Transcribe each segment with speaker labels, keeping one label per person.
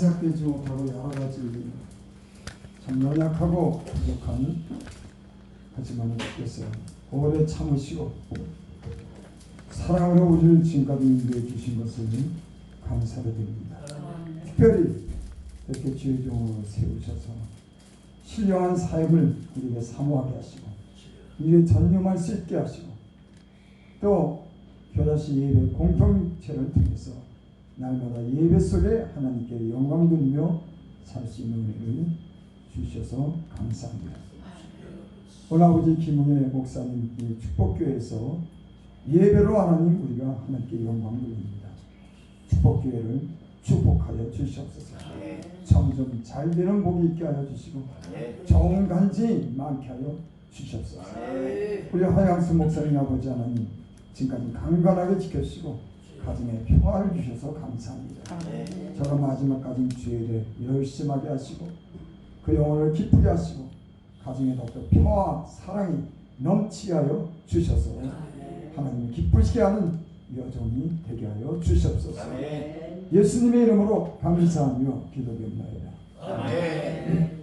Speaker 1: 감사되지 못하고 여러 가지 참 연약하고 부족한 하지만 주께서 오래 참으시고 사랑으로 우리를 지금까지 인도해 주신 것을 감사드립니다. 특별히 이렇게 주의 종으로 세우셔서 신령한 사역을 우리에게 사모하게 하시고 이에 전념할 수 있게 하시고 또 교다시 예배 공동체를 통해서 날마다 예배 속에 하나님께 영광 돌리며 살 수 있는 은혜를 주셔서 감사합니다. 오늘 아버지 김웅의 목사님 이 축복교회에서 예배로 하나님 우리가 하나님께 영광 돌립니다. 축복교회를 축복하여 주시옵소서. 점점 잘 되는 복이 있게 하여 주시고 좋은 간증이 많게 하여 주시옵소서. 우리 하양수 목사님 아버지 하나님 지금까지 강건하게 지켜주시고 가정에 평화를 주셔서 감사합니다. 저가 마지막까지 주의 일에 열심하게 하시고 그 영혼을 기쁘게 하시고 가정에 더욱더 평화 사랑이 넘치게 하여 주셔서 하나님 기쁘시게 하는 여종이 되게 하여 주시옵소서. 예수님의 이름으로 감사하며 기도드립니다. 아멘.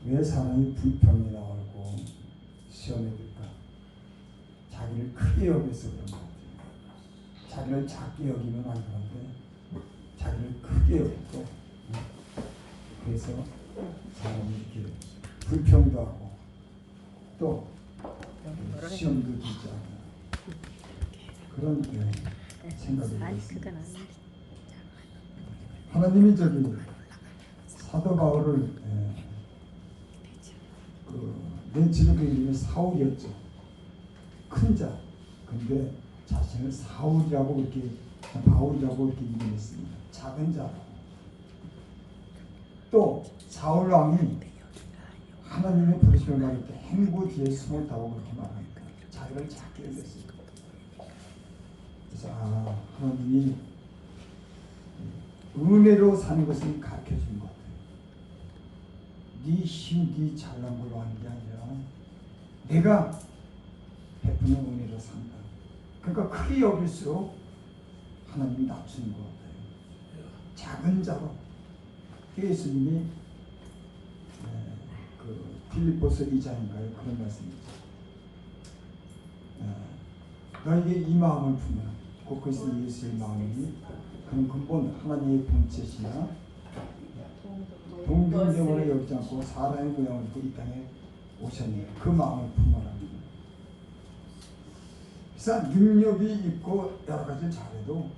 Speaker 1: 왜 사람이 불평이 나오고 시험에 들까? 자기를 크게 여겨서 그런 것 같아요. 자기를 작게 여기면 안 그런데 자기를 크게 여기고 그래서 사람이 이렇게 불평도 하고 또 시험도 들지 않아 그런 생각이 들었습니다. 하나님이 저기 사도 바울을 렌치는 그 이름이 사울이었죠. 큰 자. 근데 자신을 사울이라고 이렇게 바울이라고 이렇게 이름했습니다. 작은 자라고. 또 사울 왕이 하나님의 부르심을 받을 때 행부 뒤에 숨었다고 그렇게 말합니다. 자기를 작게 여겼습니다. 그래서 하나님이 은혜로 사는 것을 가르쳐 주는 것 같아요. 네 힘, 네 잘난 걸로 하는 게 아니라 내가 베푸는 은혜로 산다. 그러니까 크게 여길수록 하나님이 낮추는 것 같아요. 작은 자로. 예수님이 그 빌립보서 2장인가요? 그런 말씀이죠. 너에게 이 마음을 품으라. 곧 그것은 예수의 마음이니 그는 근본 하나님의 본체시나 동등대원을 여기지 않고 사람의 모양을 입고 이 땅에 오셨네. 그 마음을 품어라. 그래서 능력이 있고 여러 가지 잘해도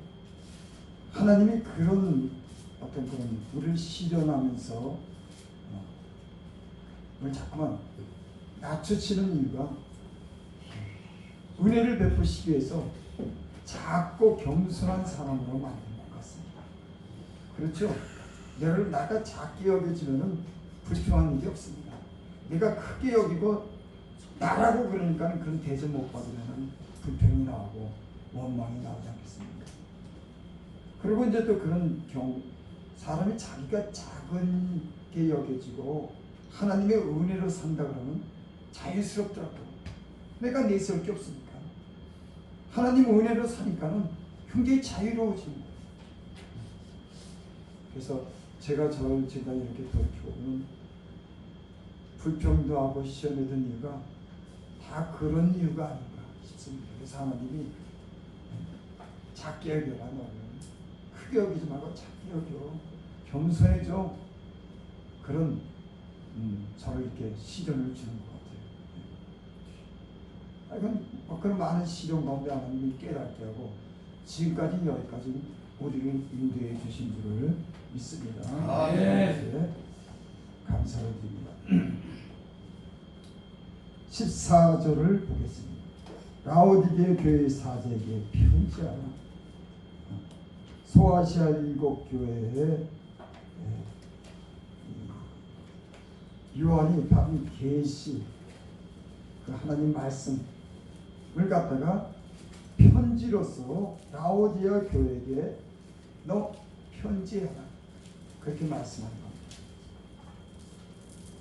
Speaker 1: 하나님이 그런 어떤 그런 우리를 시련하면서 뭘 자꾸만 낮추시는 이유가 은혜를 베푸시기 위해서 작고 겸손한 사람으로 만든 것 같습니다. 그렇죠? 내가 작게 여겨지면은 불평한 일이 없습니다. 내가 크게 여기고 나라고 그러니까 그런 대접 못 받으면 불평이 나오고 원망이 나오지 않겠습니까? 그리고 이제 또 그런 경우 사람이 자기가 작은 게 여겨지고 하나님의 은혜로 산다 그러면 자유스럽더라고요. 내가 내세울 게 없으니까. 하나님 은혜로 사니까는 굉장히 자유로워지는 거예요. 그래서 제가 이렇게 돌이켜보면 불평도 하고 시험에 든 이유가 다 그런 이유가 아닌가 싶습니다. 그래서 하나님이 작게 여겨라. 너는 크게 여기지 말고 작게 여겨. 겸손해져. 그런 저를 이렇게 시련을 주는 것 같아요. 이건 그런 많은 시련 가운데 하나님이 깨닫게 하고 지금까지 여기까지 우리를 인도해 주신 줄을 믿습니다. 네. 감사를 드립니다. 14절을 보겠습니다. 라오디게 교회 사제에게 편지하라. 소아시아 7교회에 요한이 받은 계시, 그 하나님 말씀을 갖다가 편지로서 라오디아 교회에게 너 편지해라. 그렇게 말씀하는 겁니다.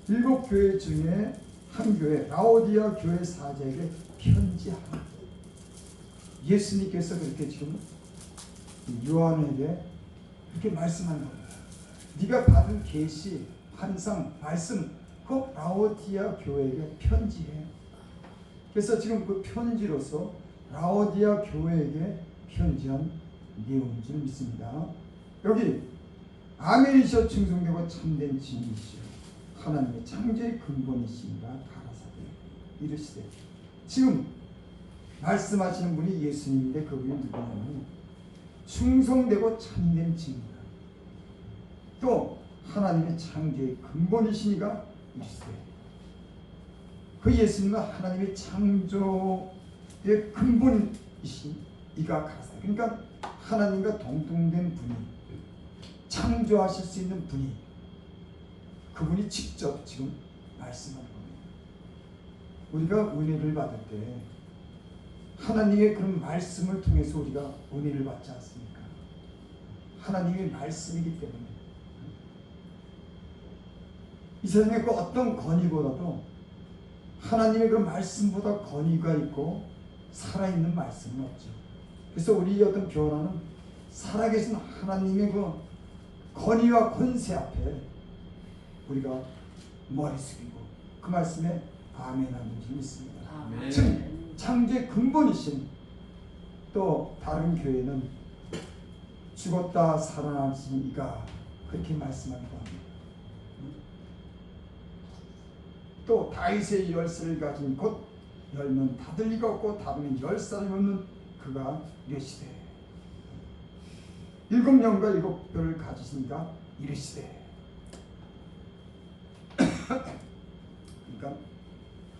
Speaker 1: 7교회 중에 한 교회, 라오디아 교회 사제에게 편지하라. 예수님께서 그렇게 지금 요한에게 그렇게 말씀하는 겁니다. 네가 받은 계시, 환상, 말씀, 그 라오디아 교회에게 편지해. 그래서 지금 그 편지로서 라오디아 교회에게 편지한 내용인 줄 믿습니다. 여기 아멘이시여 충성되고 참된 진리시여 하나님의 창조의 근본이시니라 가라사대 이르시되. 지금 말씀하시는 분이 예수님인데 그분이 누구냐면 충성되고 참된 진리다. 또 하나님의 창조의 근본이시니까 이르시되. 그 예수님은 하나님의 창조의 근본이신 이가 가라사대. 그러니까 하나님과 동통된 분이, 창조하실 수 있는 분이, 그분이 직접 지금 말씀하는 겁니다. 우리가 은혜를 받을 때 하나님의 그런 말씀을 통해서 우리가 은혜를 받지 않습니까? 하나님의 말씀이기 때문에 이 세상에 그 어떤 권위보다도 하나님의 그 말씀보다 권위가 있고 살아있는 말씀은 없죠. 그래서 우리 어떤 변화는 살아계신 하나님의 그 권위와 권세 앞에 우리가 머리 숙이고 그 말씀에 아멘하는 줄 믿습니다.
Speaker 2: 아멘.
Speaker 1: 즉 창조의 근본이신, 또 다른 교회는 죽었다 살아나신 이가 그렇게 말씀합니다. 또 다윗의 열쇠를 가진 곧 열면 닫을 리가 없고 닫으면 열 사람이 없는 그가 이르시되. 7영과 7뼈를 가지시니까 이르시되. 그러니까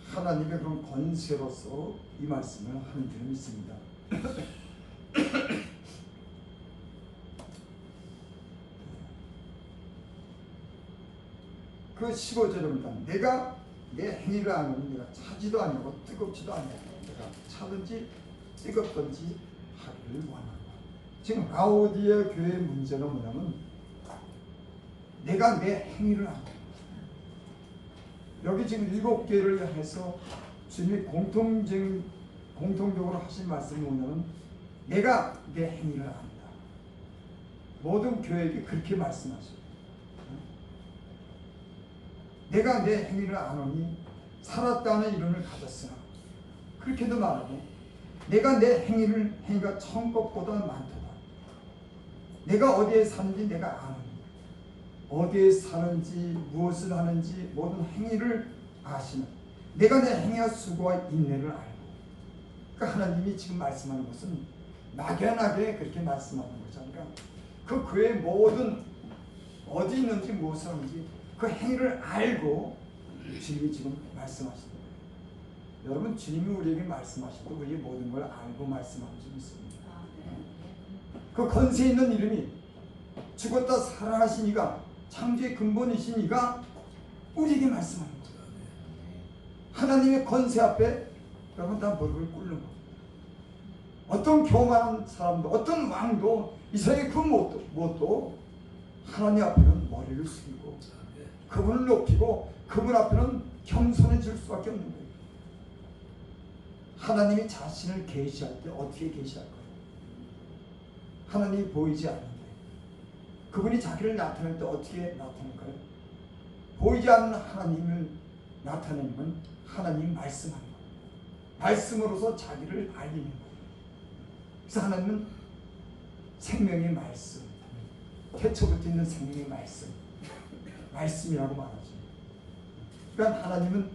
Speaker 1: 하나님의 그런 권세로서 이 말씀을 하는 줄 믿습니다. 그 15절입니다. 내가 내 행위를 아노니 내가 차지도 아니하고 뜨겁지도 아니하고 내가 차든지 뜨겁든지 하기를 원하노라. 지금 라오디아 교회의 문제가 뭐냐면 내가 내 행위를 안 한다. 여기 지금 7개를 향해서 주님이 공통적으로 하신 말씀이 뭐냐면 내가 내 행위를 안 한다. 모든 교회에게 그렇게 말씀하셔요. 내가 내 행위를 안 하니 살았다는 이름을 가졌으나, 그렇게도 말하고 내가 내 행위가 천것보다 많도다. 내가 어디에 사는지 내가 아노니, 어디에 사는지 무엇을 하는지 모든 행위를 아시는, 내가 내 행위와 수고와 인내를 알고. 그러니까 하나님이 지금 말씀하는 것은 막연하게 그렇게 말씀하는 거죠. 그러니까 그 교회 모든 어디 있는지 무엇을 하는지 그 행위를 알고 주님이 지금 말씀하시는 거예요. 여러분, 주님이 우리에게 말씀하시고 우리 모든 걸 알고 말씀하는 줄 믿습니다. 그 권세 있는 이름이 죽었다 살아나신 이가, 창조의 근본이신 이가 우리에게 말씀하는 거예요. 하나님의 권세 앞에 여러분 다 무릎을 꿇는 거예요. 어떤 교만한 사람도, 어떤 왕도, 이 세상의 그 무엇도 하나님 앞에는 머리를 숙이고 그분을 높이고 그분 앞에는 겸손해질 수밖에 없는 거예요. 하나님이 자신을 계시할 때 어떻게 계시할 거예요? 하나님이 보이지 않는데 그분이 자기를 나타낼 때 어떻게 나타낼까요? 보이지 않는 하나님을 나타내는 건 하나님이 말씀하는 거예요. 말씀으로서 자기를 알리는 거예요. 그래서 하나님은 생명의 말씀, 태초부터 있는 생명의 말씀이라고 말하죠. 그러니까 하나님은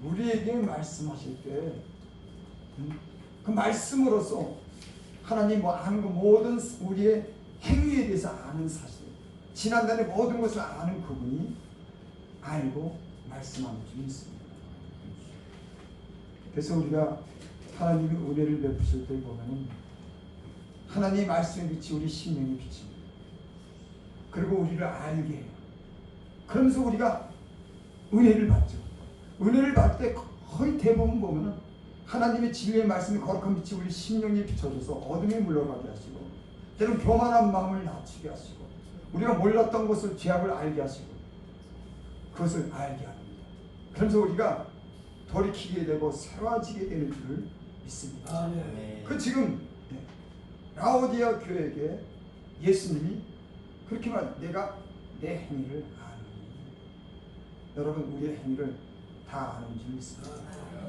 Speaker 1: 우리에게 말씀하실 때 그 말씀으로써 하나님 아는 거 모든 우리의 행위에 대해서 아는 사실, 지난날의 모든 것을 아는 그분이 알고 말씀하는 줄이 있습니다. 그래서 우리가 하나님의 은혜를 베푸실 때 보면은 하나님의 말씀의 빛이 우리 심령의 빛입니다. 그리고 우리를 알게 해요. 그러면서 우리가 은혜를 받죠. 은혜를 받을 때 거의 대부분 보면은 하나님의 진리의 말씀이 거룩한 빛이 우리 심령에 비춰져서 어둠에 물러가게 하시고, 때로는 교만한 마음을 낮추게 하시고, 우리가 몰랐던 것을 죄악을 알게 하시고, 그것을 알게 합니다. 그러면서 우리가 돌이키게 되고 새로워지게 되는 줄을 믿습니다. 그 지금 라오디아 교회에게 예수님이 그렇게 내가 내 행위를 아노니. 여러분, 우리의 행위를 다 아는 줄 믿습니다.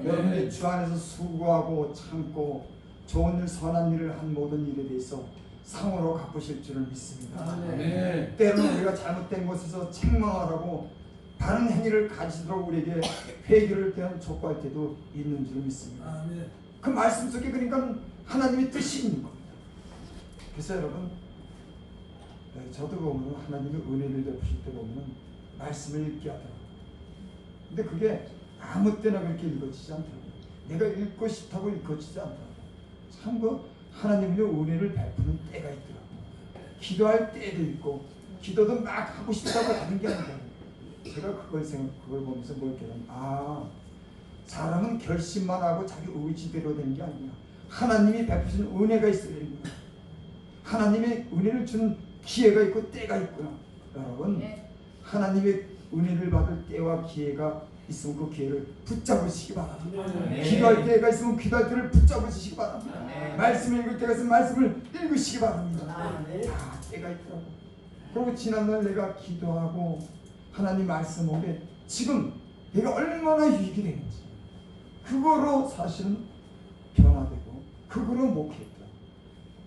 Speaker 1: 여러분이 주 안에서 수고하고 참고 좋은 일 선한 일을 한 모든 일에 대해서 상으로 갚으실 줄을 믿습니다. 때로는 우리가 잘못된 것에서 책망하라고 바른 행위를 가지도록 우리에게 회개를 대한 촉구할 때도 있는 줄을 믿습니다. 그 말씀 속에 그러니까 하나님의 뜻이 있는 겁니다. 그래서 여러분, 저도 보면 하나님의 은혜를 베푸실 때 보면 말씀을 읽게 하더라고요. 근데 그게 아무 때나 그렇게 읽어지지 않더라고요. 내가 읽고 싶다고 읽어지지 않더라고요. 참 그 하나님의 은혜를 베푸는 때가 있더라고요. 기도할 때도 있고, 기도도 막 하고 싶다고 하는 게 아니라, 제가 그걸 보면서 뭘 깨달은, 사람은 결심만 하고 자기 의지대로 되는 게 아니야. 하나님이 베푸신 은혜가 있어야 되는 거야. 하나님의 은혜를 주는 기회가 있고 때가 있구나. 여러분, 하나님의 은혜를 받을 때와 기회가 있으면 그 기회를 붙잡으시기 바랍니다. 기도할 때가 있으면 기도할 때를 붙잡으시기 바랍니다. 말씀을 읽을 때가 있으면 말씀을 읽으시기 바랍니다. 다 때가 있더라고. 그리고 지난날 내가 기도하고 하나님 말씀 오게 지금 내가 얼마나 유익이 되는지 그거로 사실은 변화되고 그거로 목회했다.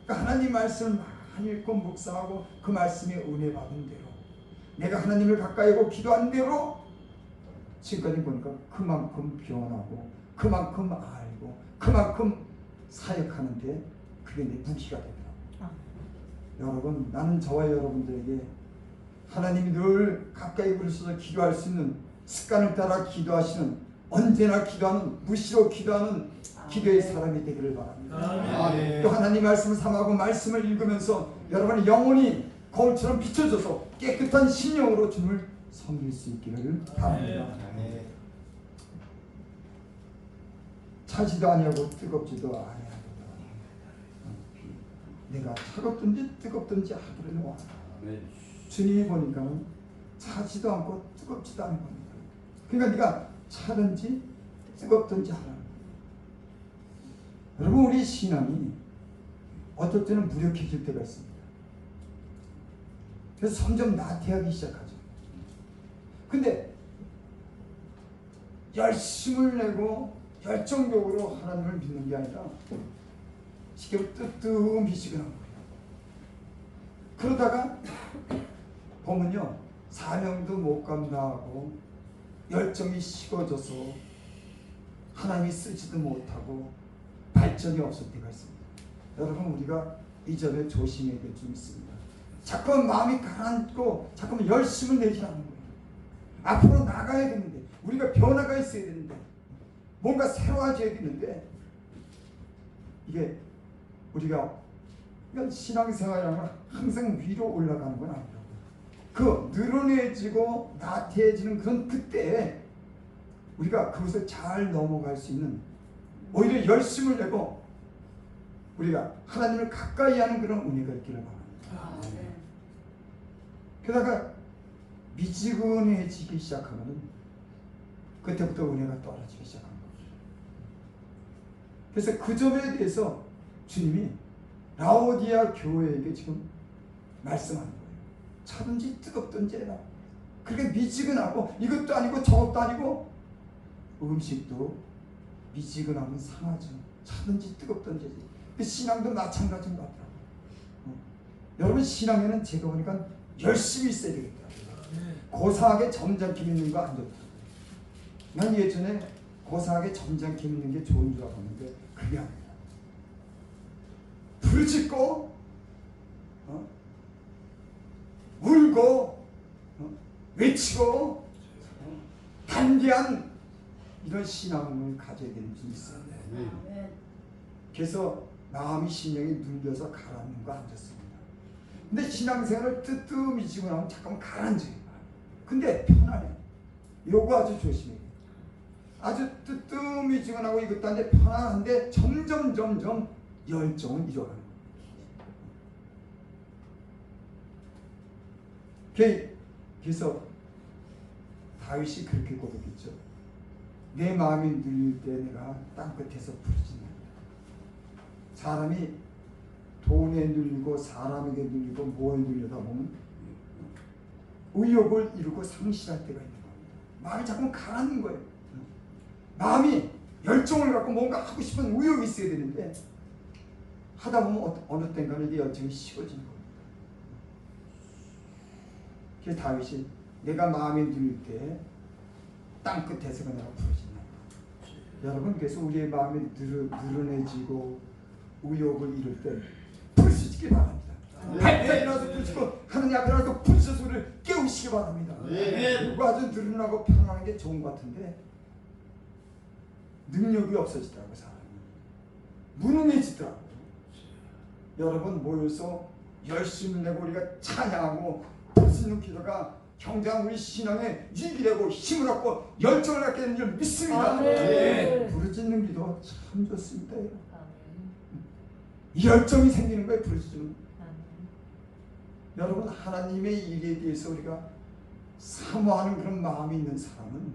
Speaker 1: 그러니까 하나님 말씀을 많이 읽고 묵상하고 그 말씀에 은혜 받은 대로 내가 하나님을 가까이 하고 기도한 대로 지금까지 보니까 그만큼 변하고 그만큼 알고 그만큼 사역하는데 그게 내 무기가 되더라고요. 여러분, 나는 저와 여러분들에게 하나님이 늘 가까이 부르셔서 기도할 수 있는 습관을 따라 기도하시는, 언제나 기도하는, 무시로 기도하는 기도의 사람이 되기를 바랍니다. 또 하나님 말씀을 삼하고 말씀을 읽으면서 여러분의 영혼이 거울처럼 비춰져서 깨끗한 심령으로 주님을 섬길 수 있기를 바랍니다. 차지도 아니하고 뜨겁지도 아니하도다. 내가 차갑든지 뜨겁든지 하기를 원하노라. 주님이 보니까는 차지도 않고 뜨겁지도 않은 겁니다. 그러니까 네가 차든지 뜨겁든지 하라는 거예요. 여러분, 우리 신앙이 어떨 때는 무력해질 때가 있습니다. 그래서 점점 나태하기 시작하죠. 근데 열심을 내고 열정적으로 하나님을 믿는 게 아니라 지금 뜨뜻미지근한 거예요. 그러다가 보면요, 사명도 못 감당하고 열정이 식어져서 하나님이 쓰지도 못하고 발전이 없을 때가 있습니다. 여러분, 우리가 이 점에 조심해야 될 점 있습니다. 자꾸만 마음이 가라앉고 자꾸만 열심을 내지 않는 거예요. 앞으로 나가야 되는데, 우리가 변화가 있어야 되는데, 뭔가 새로워져야 되는데, 이게 우리가 신앙생활이라는 항상 위로 올라가는 건 아니라고. 그 늘어내지고 나태해지는 그런 그때에 우리가 그것을 잘 넘어갈 수 있는, 오히려 열심을 내고 우리가 하나님을 가까이 하는 그런 은혜가 있기를 바랍니다. 게다가 미지근해지기 시작하면 그때부터 은혜가 떨어지기 시작합니다. 그래서 그 점에 대해서 주님이 라오디아 교회에게 지금 말씀하는 거예요. 차든지 뜨겁든지 해라. 그렇게 미지근하고 이것도 아니고 저것도 아니고, 음식도 미지근하면 상하죠. 차든지 뜨겁든지. 그 신앙도 마찬가지인 것 같더라고요. 여러분 신앙에는 제가 보니까 열심히 있어야 되겠다. 고상하게 점잖게 믿는 거 안 좋다. 난 예전에 고상하게 점잖게 믿는 게 좋은 줄 알았는데 그게 아니야. 부르짖고 울고 외치고 단대한 이런 신앙을 가져야 되는 줄 있어요. 그래서 마음이 심령이 눌려서 가라앉는 거 안 좋습니다. 근데 신앙생활을 뜨뜻미지고 나면 잠깐만 가라앉아요. 근데 편안해. 요거 아주 조심해요. 아주 뜨뜻미지근하고 이것도 한데 편안한데 점점 열정은 잃어가는 거예요. 그래서 다윗이 그렇게 고백했죠. 내 마음이 눌릴 때 내가 땅끝에서 부르짖는다. 사람이 돈에 눌리고 사람에게 눌리고 뭐에 눌려다 보면 의욕을 이루고 상실할 때가 있는 겁니다. 마음이 자꾸 가라앉는 거예요. 마음이 열정을 갖고 뭔가 하고 싶은 의욕이 있어야 되는데 하다 보면 어느 땐가는 이게 열정이 식어지는 겁니다. 그래서 다윗이 내가 마음이 눌릴 때 땅끝에서 내가 부르짖는다. 여러분 그래서 우리의 마음이 늘어내지고 의욕을 이룰 때 부르짖기 바랍니다. 발단이 일어나서 부르짖고 하느님 앞에 나서 부르짖어서 우리를 깨우시기 바랍니다. 그리고 아주 늘어나고 편안한 게 좋은 것 같은데 능력이 없어지더라고요. 사람이 무능해지더라고요. 여러분 모여서 열심히 내고 우리가 찬양하고 부르짖는 기도가 경장 우리 신앙에 유익이 되고 힘을 얻고 열정을 갖게 되는 줄 믿습니다. 부르짖는 기도 참 좋습니다. 이 열정이 생기는 거예요. 부르짖는. 여러분 하나님의 일에 대해서 우리가 사모하는 그런 마음이 있는 사람은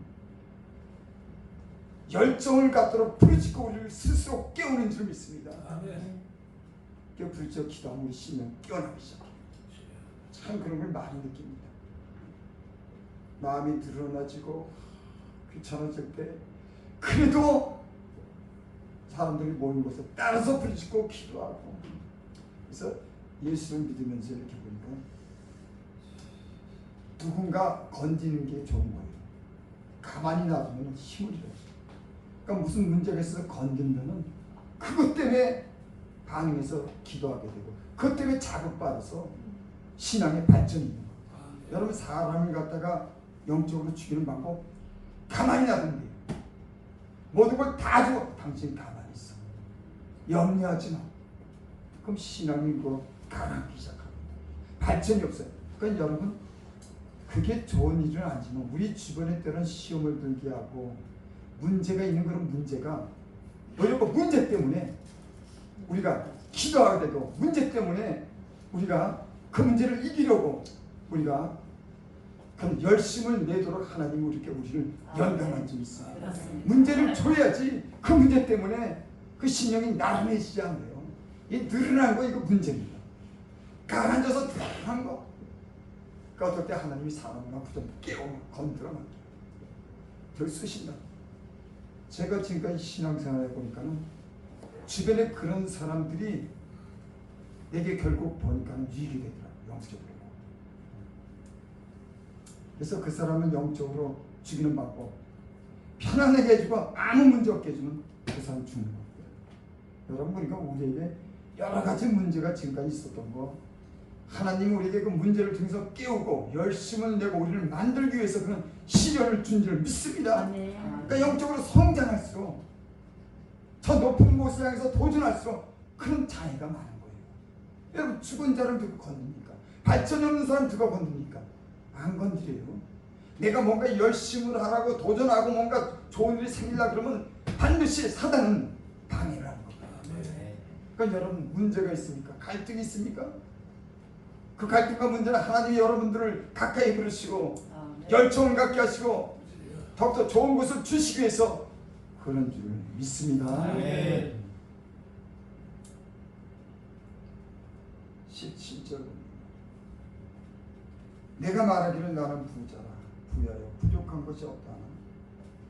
Speaker 1: 열정을 갖도록 부르짖고 우리를 스스로 깨우는 줄 믿습니다. 그 부르짖어 기도하면 우리 신령 깨어나기 시작해요. 참 그런 걸 많이 느낍니다. 마음이 드러나지고 귀찮아질 때 그래도 사람들이 모인 곳에 따라서 부르짖고 기도하고. 그래서 예수를 믿으면서 이렇게 보니까 누군가 건지는 게 좋은 거예요. 가만히 놔두면 힘을 잃어요. 그러니까 무슨 문제가 있어서 건들면은 그것 때문에 반응해서 기도하게 되고 그것 때문에 자극받아서 신앙의 발전이 있는 거예요. 여러분 사람을 갖다가 영적으로 죽이는 방법 가만히 놔두면 돼요. 모든 걸 다 주고 당신 가만히 있어. 염려하지 마. 그럼 신앙이 뭐 가라앉기 시작합니다. 발전이 없어요. 그러니까 여러분 그게 좋은 일은 아니지만 우리 주변에 때는 시험을 들게 하고 문제가 있는 그런 문제가 오히려 그 문제 때문에 우리가 기도하게 되고 문제 때문에 우리가 그 문제를 이기려고 우리가 그런 열심을 내도록 하나님이 우리를 연단한 점이 있습니다. 문제를 줘야지 그 문제 때문에 그 신령이 나른해지지 않아요. 이 늘어난 거 이거 문제입니다. 가라앉아서 늘어난 거. 그러니까 어떨 때 하나님이 사람과 부정 깨우고 건드려 놔요. 저를 쓰신다. 제가 지금까지 신앙생활 해보니까는 주변에 그런 사람들이 내게 결국 보니까는 유익이 되더라고요. 영적으로. 그래서 그 사람은 영적으로 죽이는 방법 편안하게 해주고 아무 문제 없게 해주면 그 사람 죽는 거예요. 여러분 그러니까 우리에게 여러 가지 문제가 지금까지 있었던 거 하나님이 우리에게 그 문제를 통해서 깨우고 열심을 내고 우리를 만들기 위해서 그런 시련을 준 줄 믿습니다. 그러니까 영적으로 성장할수록 더 높은 곳을 향해서 도전할수록 그런 장애가 많은 거예요. 여러분 죽은 자를 누가 건듭니까? 발전이 없는 사람 누가 건듭니까? 안 건드려요. 내가 뭔가 열심을 하라고 도전하고 뭔가 좋은 일이 생기려고 그러면 반드시 사단은 방해를 하는 겁니다. 그러니까 여러분 문제가 있습니까? 갈등이 있습니까? 그 갈등과 문제는 하나님이 여러분들을 가까이 부르시고 열정을 갖게 하시고 더욱더 좋은 것을 주시기 위해서 그런 줄 믿습니다. 17절 내가 말하기를 나는 부자라 부여요 부족한 것이 없다.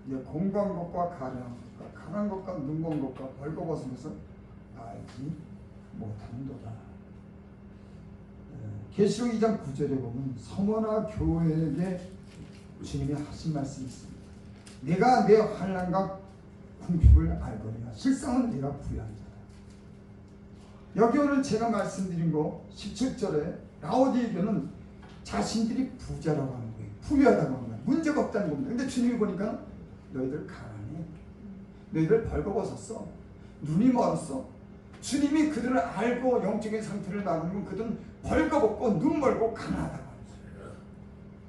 Speaker 1: 내 공부한 것과 가련한 것과 강한 것과 눈먼 것과 벌거벗은 것을 알지 못하는도다. 계시록 2장 9절에 보면 서머나 교회에게 주님이 하신 말씀이 있습니다. 내가 내 환난과 궁핍을 알거니와 실상은 내가 부유한 자다. 여기 오늘 제가 말씀드린 거 17절에 라오디에 교는 자신들이 부자라고 하는 거예요. 부유하다고 하는 거예요. 문제가 없다는 겁니다. 근데 주님이 보니까 너희들 가난해. 너희들 벌거벗었어. 눈이 멀었어. 주님이 그들을 알고 영적인 상태를 나누면 그들은 벌거벗고 눈 멀고 가난하다고 하죠.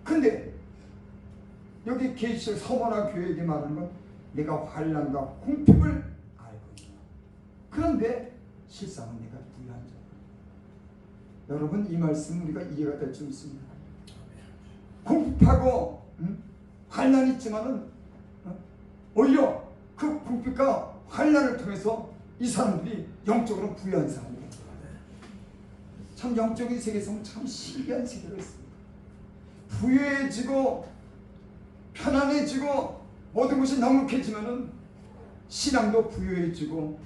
Speaker 1: 근데 여기 계시록 서머나 교회에게 말하는 건 내가 환난과 궁핍을 알거니와 그런데 실상은 내가 부유한 자다. 여러분 이 말씀 우리가 이해가 될 줄 믿습니다. 궁핍하고 환난이 있지만은 오히려 그 궁핍과 환난을 통해서 이 사람들이 영적으로 부유한 사람이에요. 참 영적인 세계에서는 참 신기한 세계가 있습니다. 부유해지고 편안해지고 모든 것이 넉넉해지면은 신앙도 부유해지고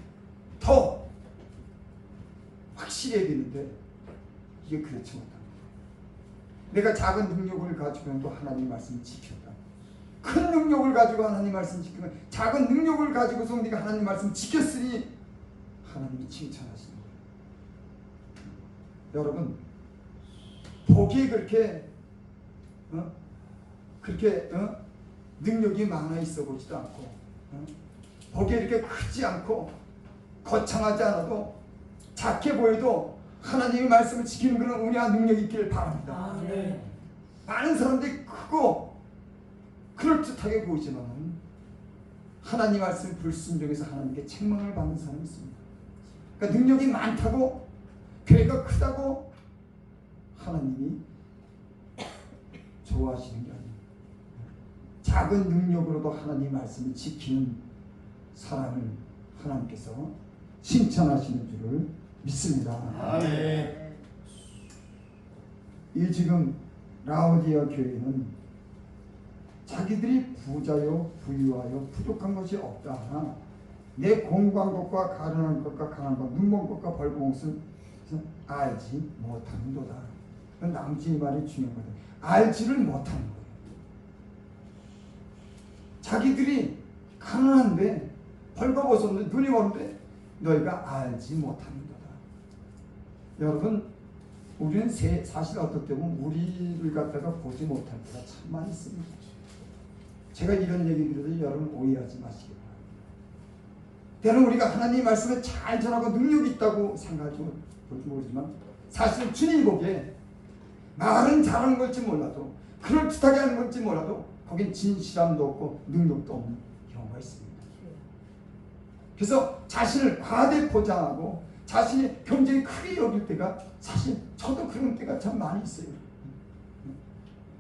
Speaker 1: 더 확실해지는데 이게 그렇지 못합니다. 내가 작은 능력을 가지고도 하나님 말씀을 지켰다. 큰 능력을 가지고 하나님 말씀을 지키면 작은 능력을 가지고서 네가 하나님 말씀을 지켰으니 하나님이 칭찬하시는 거예요. 여러분 복이 그렇게 능력이 많아 있어 보지도 않고 복이 이렇게 크지 않고 거창하지 않아도 작게 보여도 하나님의 말씀을 지키는 그런 은혜와 능력이 있기를 바랍니다. 많은 사람들이 크고 그럴듯하게 보이지만 하나님 말씀 불순종해서 하나님께 책망을 받는 사람이 있습니다. 그러니까 능력이 많다고 교회가 크다고 하나님이 좋아하시는 게 아닙니다. 작은 능력으로도 하나님 말씀을 지키는 사람을 하나님께서 칭찬하시는 줄을 믿습니다. 아멘. 이 지금 라오디아 교회는 자기들이 부자요 부유하여 부족한 것이 없다 하나 내 공부한 것과 가련한 것과 강한 것 눈먼 것과 벌거운 것을 알지 못하는도다. 남진이 말이 중요한 거다. 알지를 못하는 거예요. 자기들이 가난한데 벌거벗었는데 눈이 먼데 너희가 알지 못하는도다. 여러분 우리는 사실 어떨 때 보면 우리를 갖다가 보지 못할 때가 참 많이 있습니다. 제가 이런 얘기 드려도 여러분 오해하지 마시기 바랍니다. 때는 우리가 하나님 말씀을 잘 전하고 능력이 있다고 생각하지 볼지 모르지만 사실 주님이 보기에 말은 잘하는 걸지 몰라도 그럴듯하게 하는 걸지 몰라도 거긴 진실함도 없고 능력도 없는 경우가 있습니다. 그래서 자신을 과대 포장하고 자신이 굉장히 크게 여길 때가 사실 저도 그런 때가 참 많이 있어요.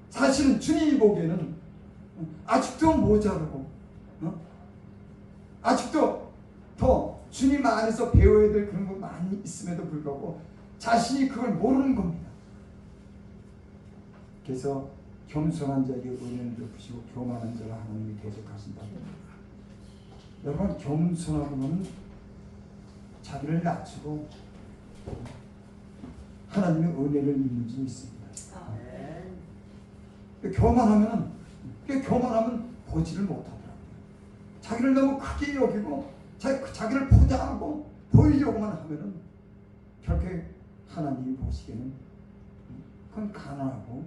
Speaker 1: 사실은 주님이 보기에는 아직도 모자르고 아직도 더 주님 안에서 배워야 될 그런 거 많이 있음에도 불구하고 자신이 그걸 모르는 겁니다. 그래서 겸손한 자에게 은혜를 베푸시고 교만한 자를 하나님이 대적하신다. 여러분 겸손하고는 자기를 낮추고 하나님의 은혜를 믿는지 믿습니다. 교만하면 보지를 못하더라고요. 자기를 너무 크게 여기고 자기를 포장하고 보이려고만 하면은 결국 하나님이 보시기에는 그건 가난하고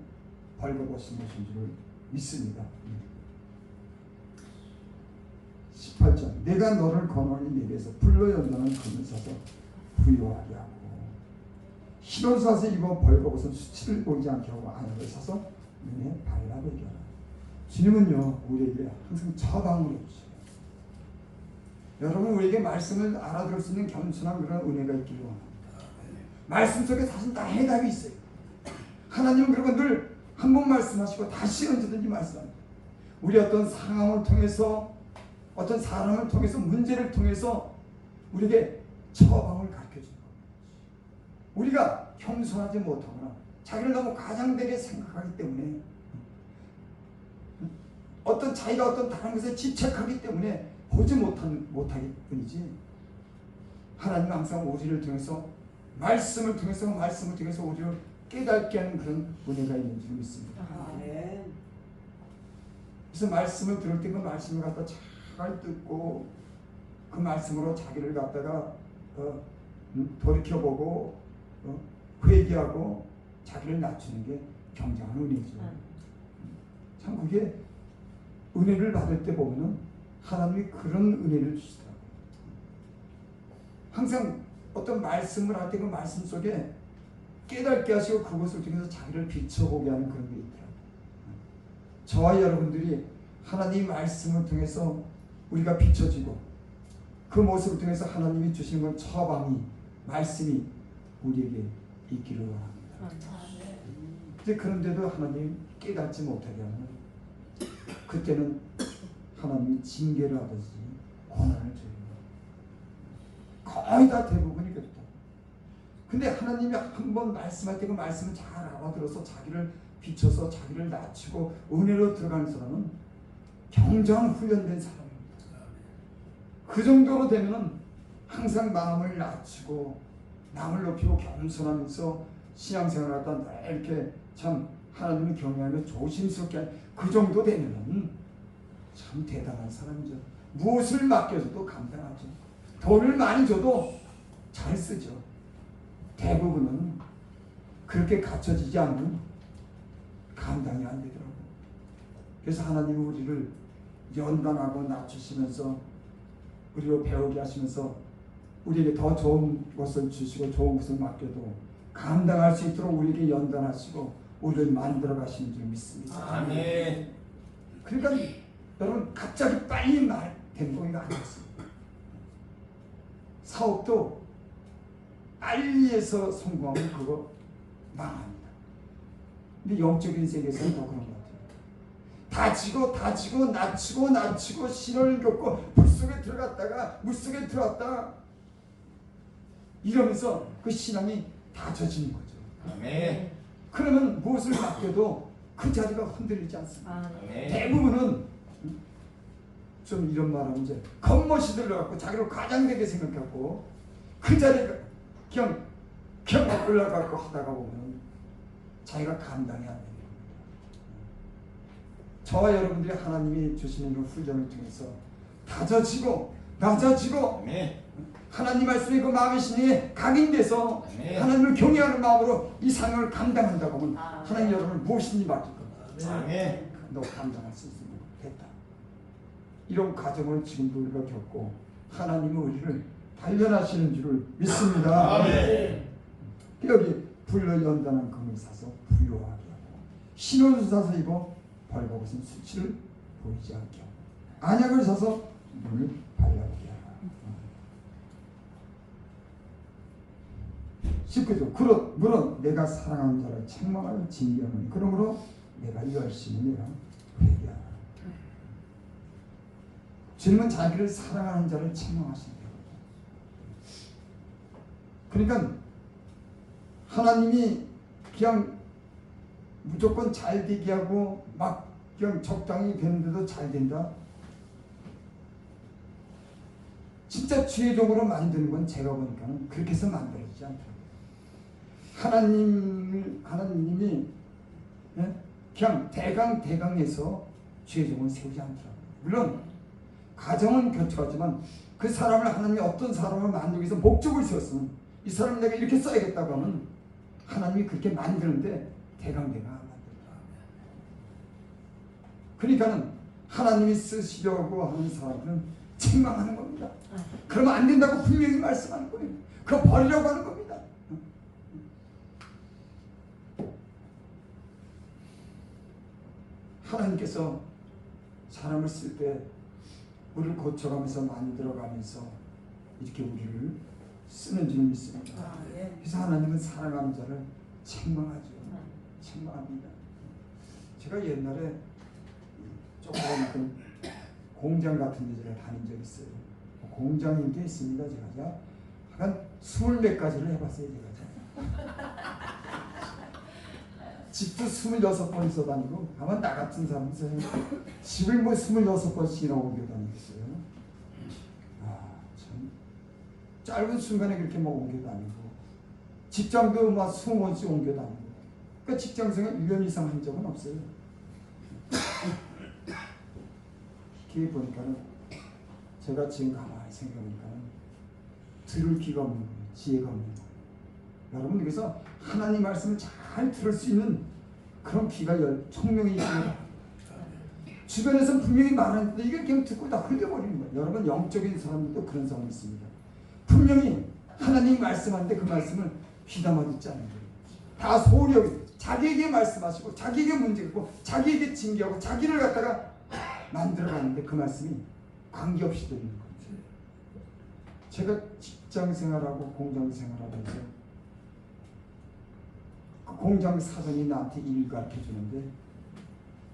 Speaker 1: 벌거벗은 것인 줄 믿습니다. 18절 내가 너를 건원히 내게서 불로 연단한 금을 사서 부유하게 하고 흰옷 사서 입어 벌거벗은 수치를 보이지 않게 하고 안약을 사서 눈에 발라보게 하라. 주님은요 우리에게 항상 처방을 해주세요. 여러분 우리에게 말씀을 알아들을 수 있는 겸손한 그런 은혜가 있기를 원합니다. 말씀 속에 사실 다 해답이 있어요. 하나님은 그리고 늘 한 번 말씀하시고 다시 언제든지 말씀합니다. 우리 어떤 상황을 통해서 어떤 사람을 통해서 문제를 통해서 우리에게 처방을 가르쳐주는 겁니다. 우리가 겸손하지 못하거나 자기를 너무 과장되게 생각하기 때문에 어떤 자기가 어떤 다른 것에 집착하기 때문에 보지 못하기 뿐이지 하나님은 항상 우리를 통해서 말씀을 통해서 우리를 깨닫게 하는 그런 은혜가 있는 줄 믿습니다. 그래서 말씀을 들을 때 그 말씀을 갖다 잘 듣고 그 말씀으로 자기를 갖다가 돌이켜보고 회개하고 자기를 낮추는 게 경장한 은혜죠. 참 그게 은혜를 받을 때 보면은 하나님이 그런 은혜를 주시더라고요. 항상 어떤 말씀을 할 때 그 말씀 속에 깨닫게 하시고 그것을 통해서 자기를 비춰보게 하는 그런 게 있더라고요. 저와 여러분들이 하나님의 말씀을 통해서 우리가 비춰지고 그 모습을 통해서 하나님이 주신 건 처방이 말씀이 우리에게 있기를 원합니다. 이제 그런데도 하나님 깨닫지 못하게 하면 그때는 하나님이 징계를 하듯이 고난을 줘요. 거의 다 대부분이 그렇다. 근데 하나님이 한번 말씀할 때 그 말씀을 잘 알아들어서 자기를 비춰서 자기를 낮추고 은혜로 들어가는 사람은 경장 훈련된 사람입니다. 그 정도로 되면은 항상 마음을 낮추고 남을 높이고 겸손하면서 신앙생활을 하다 이렇게 참 하나님을 경외하며 조심스럽게 하는 그 정도 되면은 참 대단한 사람이죠. 무엇을 맡겨줘도 감당하죠. 돈을 많이 줘도 잘 쓰죠. 대부분은 그렇게 갖춰지지 않으면 감당이 안 되더라고요. 그래서 하나님은 우리를 연단하고 낮추시면서 우리로 배우게 하시면서 우리에게 더 좋은 것을 주시고 좋은 것을 맡겨도 감당할 수 있도록 우리에게 연단하시고 우리를 만들어 가시는 줄 믿습니다.
Speaker 2: 아멘.
Speaker 1: 그러니까 여러분 갑자기 빨리 된 거가 아니었습니다. 사업도 빨리 해서 성공하면 그거 망합니다. 근데 영적인 세계에서는 더 그런 것 같아요. 다지고 낮추고 신호를 겪고 물속에 들어갔다가 물속에 들어왔다가 이러면서 그 신앙이 다져지는 거죠.
Speaker 2: 아멘.
Speaker 1: 그러면 무엇을 맡겨도 그 자리가 흔들리지 않습니다.
Speaker 2: 아멘.
Speaker 1: 대부분은 좀 이런 말하면 이제 겉멋이 들어갖고 자기를 과장되게 생각하고 그 자리가 그냥 올라가고 하다가 보면 자기가 감당이 안 됩니다. 저와 여러분들이 하나님이 주시는 그 훈련을 통해서 다져지고 낮아지고
Speaker 2: 아멘.
Speaker 1: 하나님 말씀에 그 마음의 신이 각인돼서
Speaker 2: 아멘.
Speaker 1: 하나님을 경외하는 마음으로 이 사명을 감당한다고 하면
Speaker 3: 아멘.
Speaker 1: 하나님 여러분을 무엇이든지 맡길 겁니다.
Speaker 2: 아멘.
Speaker 1: 너 감당할 수 있으면 됐다. 이런 과정을 지금도 우리가 겪고 하나님은 우리를 단련하시는 줄을 믿습니다.
Speaker 2: 아멘.
Speaker 1: 여기 불로 연단한 금을 사서 부요하게 하고 신혼을 사서 입어 벌거벗은 수치를 보이지 않게 하고 안약을 사서 눈을 발라보게 하라. 19절 물은 내가 사랑하는 자를 책망하여 징계하노니 그러므로 내가 열심히 내가 회개하라. 주님은 자기를 사랑하는 자를 책망하신다. 그러니까 하나님이 그냥 무조건 잘 되게 하고 막 그냥 적당히 되는데도 잘 된다. 진짜 주의적으로 만드는 건 제가 보니까는 그렇게 해서 만들어지지 않더라고요. 하나님이 그냥 대강에서 주의종을 세우지 않더라고요. 물론 가정은 교차하지만 그 사람을 하나님이 어떤 사람을 만들기 위해서 목적을 세웠으면 이 사람을 내가 이렇게 써야겠다고 하면 하나님이 그렇게 만드는데 대강 안 만들어요. 그러니까는 하나님이 쓰시려고 하는 사람들은 책망하는 겁니다. 그러면 안 된다고 분명히 말씀하는 거예요. 그거 버리려고 하는 겁니다. 하나님께서 사람을 쓸 때 우리를 고쳐가면서 만들어가면서 이렇게 우리를 쓰는 줄 믿습니다. 그래서 하나님은 사랑하는 자를 책망하죠. 책망합니다. 제가 옛날에 조금 공장 같은 데 제가 다닌 적이 있어요. 공장인 게 있습니다. 제가 한 24 가지를 해봤어요. 제가 집도 26번 있어 다니고 아마 나 같은 사람은 집을 뭐 26번씩이나 옮겨 다니겠어요. 참 짧은 순간에 그렇게 뭐 옮겨 다니고 직장도 막 20번씩 옮겨 다니고 그러니까 직장생활 1년 이상 한 적은 없어요. 이렇게 보니까는 제가 지금 가만히 생각하니까는 들을 귀가 없는 거예요. 지혜가 없는 거예요. 여러분 그래서 하나님 말씀을 잘 들을 수 있는 그런 귀가 총명이 있습니다. 주변에서 분명히 말하는데 이게 그냥 듣고 다 흘려버리는 거예요. 여러분 영적인 사람들도 그런 사람이 있습니다. 분명히 하나님이 말씀하는데 그 말씀을 귀담아 듣지 않는 거예요. 다 소리 자기에게 말씀하시고 자기에게 문제고 자기에게 징계하고 자기를 갖다가 만들어가는데 그 말씀이 관계없이 들리는 거예요. 제가 직장생활하고 공장생활하면서 그 공장 사장이 나한테 일 가르쳐주는데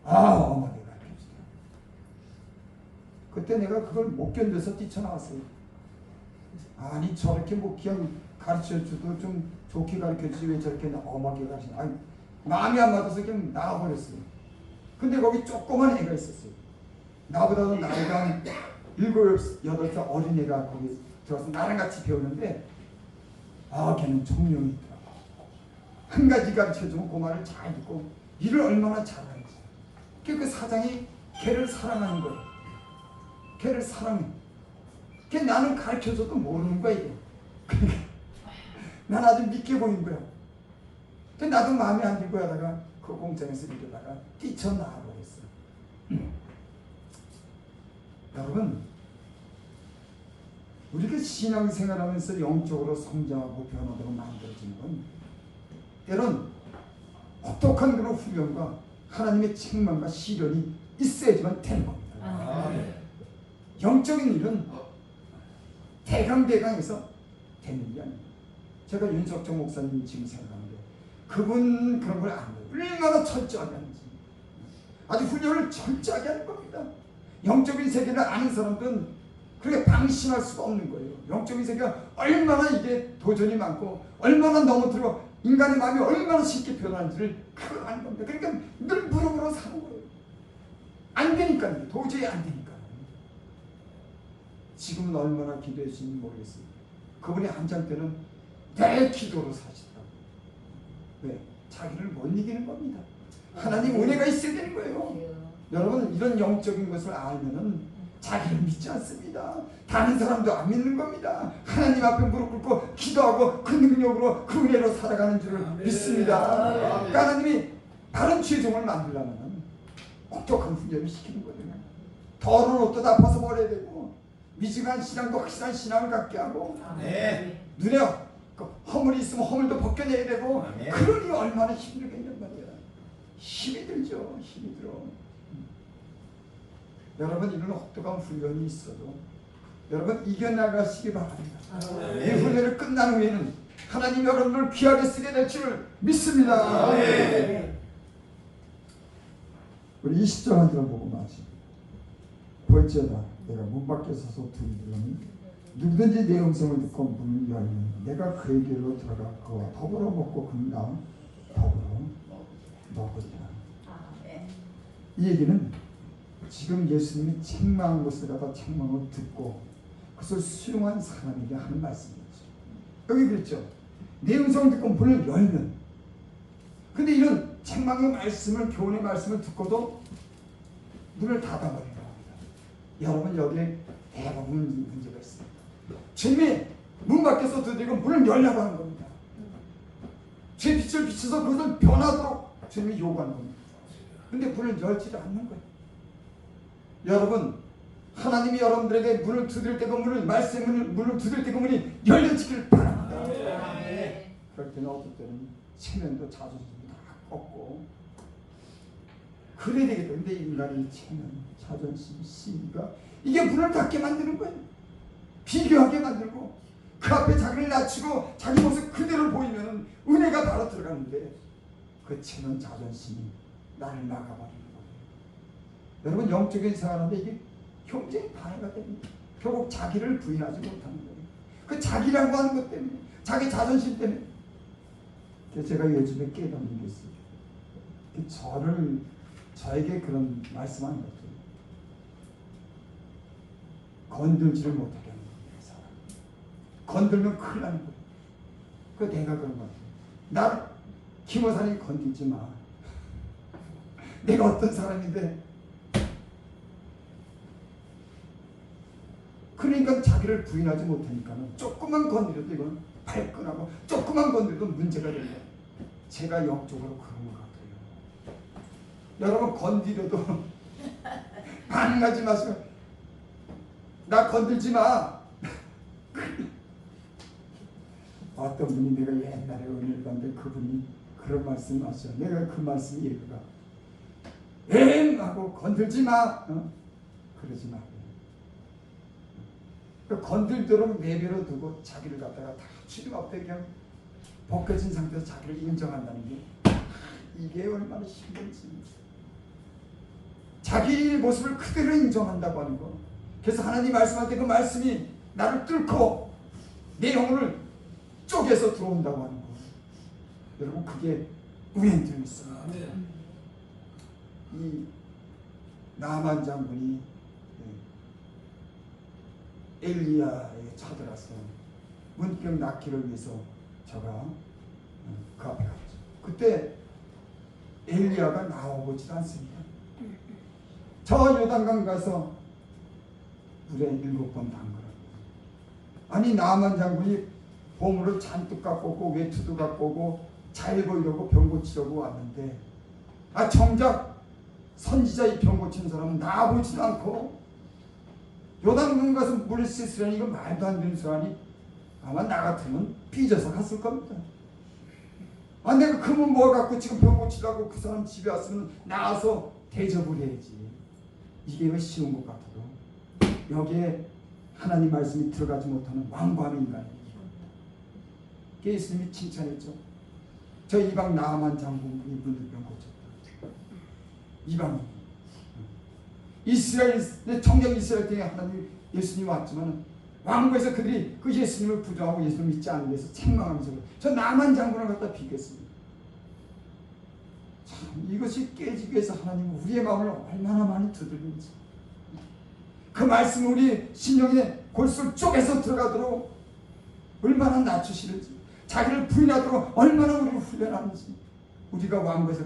Speaker 1: 엄하게 가르쳐주더라고요. 그때 내가 그걸 못 견뎌서 뛰쳐나왔어요. 아니 저렇게 뭐 그냥 가르쳐줘도 좀 좋게 가르쳐주지 왜 저렇게 엄하게 가르치나. 아니 마음이 안 맞아서 그냥 나와버렸어요. 근데 거기 조그만 애가 있었어요. 나보다도 나이가 한 7, 8살 어린애가 거기 들어와서 나랑 같이 배우는데 걔는 총명이 있더라고. 한 가지 가르쳐주면 그 말을 잘 듣고 일을 얼마나 잘하는지. 그 사장이 걔를 사랑하는 거예요. 걔를 사랑해. 걔 나는 가르쳐줘도 모르는 거야 이게. 난 아주 믿게 보이는 거야. 근데 나도 마음에 안 들고 하다가 그 공장에서 일하다가 뛰쳐나와버렸어. 여러분 우리가 신앙생활하면서 영적으로 성장하고 변화되고 만들어지는 건 때론 혹독한 그런 훈련과 하나님의 책망과 시련이 있어야지만 되는 겁니다. 영적인 일은 대강대강해서 되는 게 아닙니다. 제가 윤석정 목사님 지금 생각하는데 그분 그런 걸 안 해요. 얼마나 철저하게 하는지. 아주 훈련을 철저하게 하는 겁니다. 영적인 세계를 아는 사람들은 그렇게 방심할 수가 없는 거예요. 영적인 세계가 얼마나 이게 도전이 많고 얼마나 넘어들어 인간의 마음이 얼마나 쉽게 변하는지를 그걸 아는 겁니다. 그러니까 늘 물어보러 사는 거예요. 안 되니까요. 도저히 안 되니까. 지금은 얼마나 기도했는지 모르겠어요. 그분이 한창 때는 내 기도로 사시더라고요. 왜? 자기를 못 이기는 겁니다. 하나님 은혜가 있어야 되는 거예요. 여러분 이런 영적인 것을 알면은 자기를 믿지 않습니다. 다른 사람도 안 믿는 겁니다. 하나님 앞에 무릎 꿇고 기도하고 그 능력으로 그 은혜로 살아가는 줄을 믿습니다. 그러니까 하나님이 다른 최종을 만들려면 혹독한 훈련을 시키는 거잖아요. 더러운 옷도 다 벗어버려야 되고 미지근한 신앙도 확실한 신앙을 갖게 하고 눈에 허물이 있으면 허물도 벗겨내야 되고 그러니 얼마나 힘들겠냔 말이야. 힘이 들죠. 힘이 들어. 여러분 이런 혹독한 훈련이 있어도 여러분 이겨나가시기 바랍니다. 이 훈련을 끝난 후에는 하나님 여러분을 귀하게 쓰게 될 줄 믿습니다. 우리 20절 한 절 보고 마치 볼지어다 내가 문 밖에 서서 두드리니 누구든지 내 음성을 듣고 문을 열면 내가 그에게로 들어가 그와 더불어 먹고 그와 더불어 먹으리라. 이 얘기는 지금 예수님이 책망한 것을 갖다 책망을 듣고 그것을 수용한 사람에게 하는 말씀이죠. 여기 그랬죠. 내 음성을 듣고 문을 열면. 근데 이런 책망의 말씀을 교훈의 말씀을 듣고도 문을 닫아버리는 겁니다. 여러분 여기에 대부분 문제가 있습니다. 주님이 문 밖에서 두드리고 문을 열려고 하는 겁니다. 제 빛을 비춰서 그것을 변하도록 주님이 요구하는 겁니다. 근데 문을 열지 않는 거예요. 여러분 하나님이 여러분들에게 문을 두드릴 때 그 문을 말씀의 문을 두드릴 때 그 문이 열려지기를 바랍니다. 그럴 때는 어떨 때는 체면도 자존심도 다 꺾고 그래야 되겠다. 근데 인간의 체면, 자존심, 시기가 이게 문을 닫게 만드는 거예요. 비교하게 만들고 그 앞에 자기를 낮추고 자기 모습 그대로 보이면 은혜가 바로 들어가는데 그 체면, 자존심이 나를 막아버리는 거예요. 여러분 영적인 생활하는데 이게 굉장히 방해가 됩니다. 결국 자기를 부인하지 못하는 거예요. 그 자기라고 하는 것 때문에 자기 자존심 때문에. 그래서 제가 요즘에 깨닫는 게 있어요. 저에게 그런 말씀하는 것들 건들지를 못하게 하는 거예요. 사람. 건들면 큰일 나는 거예요. 그 내가 그런 것 같아요. 나를 김호사님 건들지 마. 내가 어떤 사람인데. 그러니까 자기를 부인하지 못하니까는 조금만 건드려도 이건 발끈하고 조금만 건드려도 문제가 된다. 제가 영적으로 그런 것 같아요. 여러분 건드려도 반응하지 마시고 나 건들지 마. 어떤 분이 내가 옛날에 은혜를 받는데 그분이 그런 말씀 하셔요. 내가 그 말씀이 얘기가 하고 건들지 마. 그러지 마. 건들도록 내버려 두고 자기를 갖다가 다 주님 앞에 그냥 벗겨진 상태에서 자기를 인정한다는 게 이게 얼마나 힘든지. 자기 모습을 그대로 인정한다고 하는 거. 그래서 하나님 말씀할 때 그 말씀이 나를 뚫고 내 영혼을 쪼개서 들어온다고 하는 거. 여러분 그게 우연히 있어요. 이 나만 장군이 엘리야에 쳐들어서 문병 낫기를 위해서 저가 그 앞에 갔죠. 그때 엘리야가 나오지도 않습니다. 저 요단강 가서 물에 7번 담그라고. 아니 나만 장군이 보물을 잔뜩 갖고 오고 외투도 갖고 오고 잘 보이려고 병 고치려고 왔는데 정작 선지자 이 병 고치는 사람은 나보지도 않고 요단강 가서 물을 씻으려니 이거 말도 안 되는 소리. 아마 나 같으면 삐져서 갔을 겁니다. 내가 그만 뭐 갖고 지금 병 고치려고 그 사람 집에 왔으면 나와서 대접을 해야지. 이게 왜 쉬운 것 같아도 여기에 하나님 말씀이 들어가지 못하는 완고함의 인간이에요. 예수님이 칭찬했죠. 저 이방 나아만 장군이 물을 병 고쳤다. 이방인. 이스라엘 정작 이스라엘 때에 하나님 예수님 왔지만 왕국에서 그들이 그 예수님을 부정하고 예수님 믿지 않는 데서 책망하면서 저 나만 장군을 갖다 비겼습니다. 참 이것이 깨지기 위해서 하나님은 우리의 마음을 얼마나 많이 두드리는지 그 말씀 우리 신령의 골수를 쪼개서 들어가도록 얼마나 낮추시는지 자기를 부인하도록 얼마나 우리를 훈련하는지 우리가 왕국에서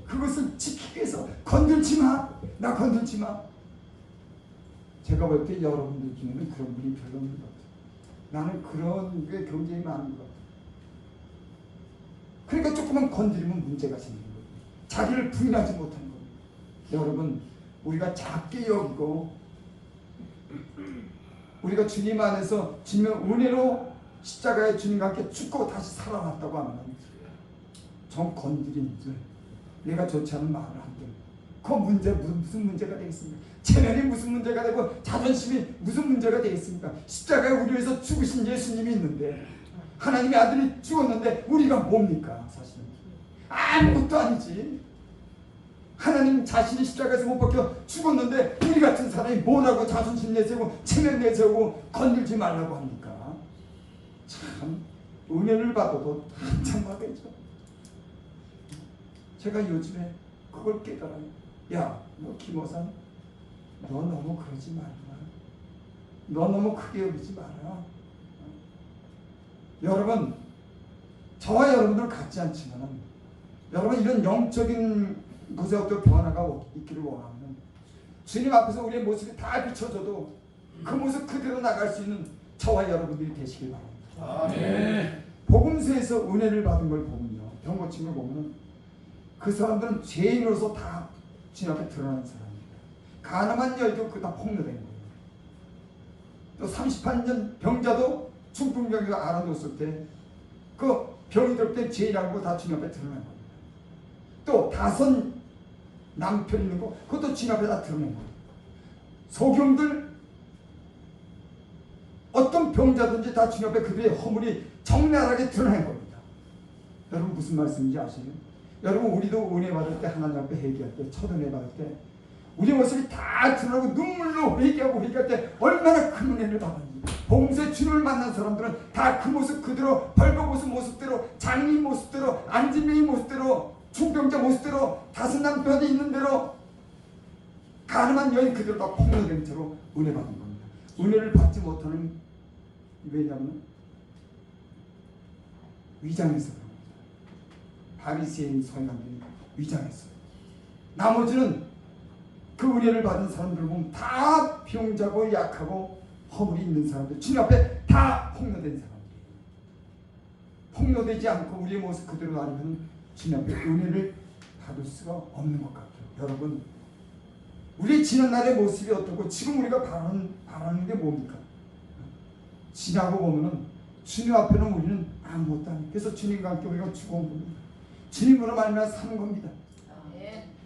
Speaker 1: 그것을 지키기 위해서 건들지 마. 나 건들지 마. 제가 볼 때 여러분들 중에는 그런 분이 별로 없는 것 같아요. 나는 그런 게 굉장히 많은 것 같아요. 그러니까 조금만 건드리면 문제가 생기는 거예요. 자기를 부인하지 못하는 거예요. 여러분 우리가 작게 여기고 우리가 주님 안에서 주님의 은혜로 십자가에 주님과 함께 죽고 다시 살아났다고 하면 좀 건드리는 줄 내가 좋지 않은 말을 한들 그 문제 무슨 문제가 되겠습니까? 체면이 무슨 문제가 되고 자존심이 무슨 문제가 되겠습니까? 십자가에 우리 위해서 죽으신 예수님이 있는데 하나님의 아들이 죽었는데 우리가 뭡니까? 사실은 아무것도 아니지. 하나님 자신이 십자가에서 못 박혀 죽었는데 우리 같은 사람이 뭐라고 자존심 내세우고 체면 내세우고 건들지 말라고 합니까? 참 은혜를 받아도 참하겠죠. 제가 요즘에 그걸 깨달아요. 야, 너 김호산, 너 너무 그러지 말라. 너 너무 크게 여기지 마라. 여러분, 저와 여러분들 같지 않지만 여러분 이런 영적인 것에 어떤 변화가 있기를 원하면 주님 앞에서 우리의 모습이 다 비춰져도 그 모습 그대로 나갈 수 있는 저와 여러분들이 되시길 바랍니다. 아멘. 복음서에서 은혜를 받은 걸 보면요, 병 고친 걸 보면 그 사람들은 죄인으로서 다 주님 앞에 드러나는 사람입니다. 가늠한 여인도 그 다 폭로된 거예요. 또 38년 병자도 중풍병자가 알아놓았을 때 그 병이 들 때 죄인이라는 거 다 주님 앞에 드러난 겁니다. 또 5 남편 있는 거 그것도 주님 앞에 다 드러낸 거예요. 소경들 어떤 병자든지 다 주님 앞에 그들의 허물이 적나라하게 드러난 겁니다. 여러분 무슨 말씀인지 아시나요? 여러분 우리도 은혜 받을 때 하나님 앞에 회개할 때 첫 은혜 받을 때 우리 모습이 다 드러나고 눈물로 회개하고 회개할 때 얼마나 큰 은혜를 받았는지. 봉쇄 주님을 만난 사람들은 다 그 모습 그대로 벌거벗은 모습대로 장인 모습대로 안진명의 모습대로 중병자 모습대로 5 남편이 있는 대로 가늠한 여인 그대로 다 폭로된 채로 은혜 받은 겁니다. 은혜를 받지 못하는 왜냐하면 위장에서 그런 겁니다. 바리새인 서기관들이 위장했어요. 나머지는 그 은혜를 받은 사람들 보면 다 병자고 약하고 허물이 있는 사람들, 주님 앞에 다 폭로된 사람들. 폭로되지 않고 우리의 모습 그대로 아니면 주님 앞에 은혜를 받을 수가 없는 것 같아요. 여러분, 우리 지난 날의 모습이 어떻고 지금 우리가 바라는 게 뭡니까? 지나고 보면은 주님 앞에는 우리는 아무것도 아니에요. 그래서 주님과 함께 우리가 죽어온 겁니다. 주님으로 말미암아 사는 겁니다.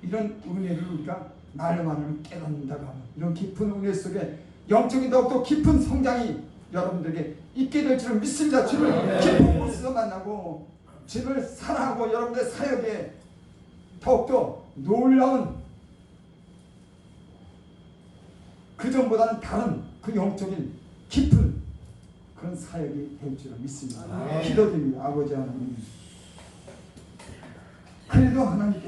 Speaker 1: 이런 은혜를 우리가 말로만은 깨닫는다고 하면 이런 깊은 은혜 속에 영적인 더욱더 깊은 성장이 여러분들에게 있게 될 줄을 믿습니다. 주를 깊은 곳에서 만나고 주를 사랑하고 여러분들의 사역에 더욱더 놀라운 그전보다는 다른 그 영적인 깊은 그런 사역이 될 줄을 믿습니다. 기도드립니다. 아버지 하나님, 그래도 하나님께서